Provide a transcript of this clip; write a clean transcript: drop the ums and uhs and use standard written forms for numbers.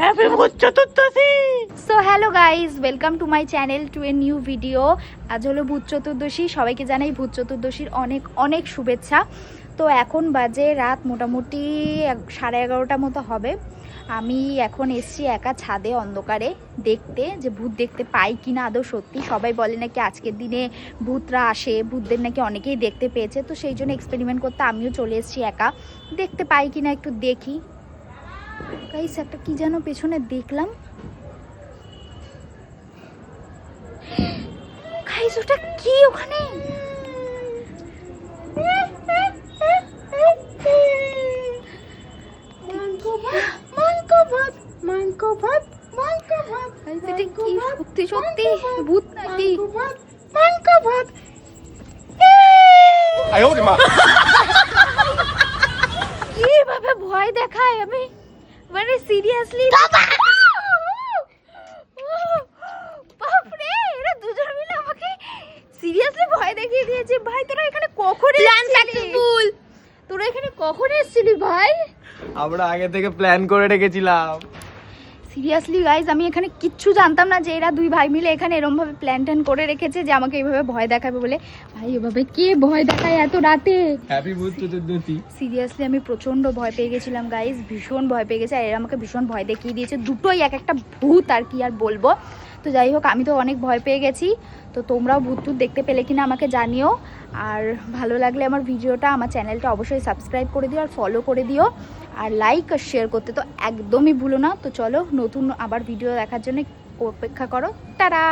Happy Bhoot Chaturdashi. So hello guys, welcome to my channel to a new video. আজ হলো ভূত চতুর্দশী, সবাইকে জানাই ভূত চতুর্দশীর অনেক অনেক শুভেচ্ছা। তো এখন বাজে রাত মোটামুটি 11:30 মতো হবে। আমি এখন এসছি একা ছাদে অন্ধকারে দেখতে যে ভূত দেখতে পাই কিনা আদৌ সত্যি। সবাই বলে নাকি আজকের দিনে ভূতরা আসে, ভূতদের নাকি অনেকেই দেখতে পেয়েছে। তো সেই জন্য এক্সপেরিমেন্ট করতে আমিও চলে এসেছি একা, দেখতে পাই কিনা একটু দেখি। গাইস একটা কি যেন পেছনে দেখলাম, গাইস ওটা কি ওখানে? সত্যি সত্যি ভূত নাকি? কিভাবে ভয় দেখায়, আমি মানে সিরিয়াসলি বাপরে, এরা দুজন মিলে আমাকে সিরিয়াসলি ভয় দেখিয়ে দিয়েছে। ভাই তোরা এখানে কখন এসেছিলি? তোরা এখানে কখন এসেছিলি ভাই? আমরা আগে থেকে প্ল্যান করে রেখেছিলাম। সিরিয়াসলি গাইজ, আমি এখানে কিচ্ছু জানতাম না যে এরা দুই ভাই মিলে এখানে এরম ভাবে প্ল্যান ট্যান করে রেখেছে যে আমাকে এইভাবে ভয় দেখাবে বলে। ভাই এভাবে কে ভয় দেখায় এত রাতে? হ্যাপি ভূত চতুর্দশী। সিরিয়াসলি আমি প্রচন্ড ভয় পেয়ে গেছিলাম গাইজ, ভীষণ ভয় পেয়ে গেছে। আর এরা আমাকে ভীষণ ভয় দেখিয়ে দিয়েছে, দুটোই এক একটা ভূত, আর কি আর বলবো। তো যাই হোক, আমি তো অনেক ভয় পেয়ে গেছি। তো তোমরাও ভূত টুত দেখতে পেলে কিনা আমাকে জানিও। আর ভালো লাগলে আমার ভিডিওটা, আমার চ্যানেলটা অবশ্যই সাবস্ক্রাইব করে দিও আর ফলো করে দিও। আর লাইক আর শেয়ার করতে তো একদমই ভুলো না। তো চলো, নতুন আবার ভিডিও দেখার জন্য অপেক্ষা করো। টাটা।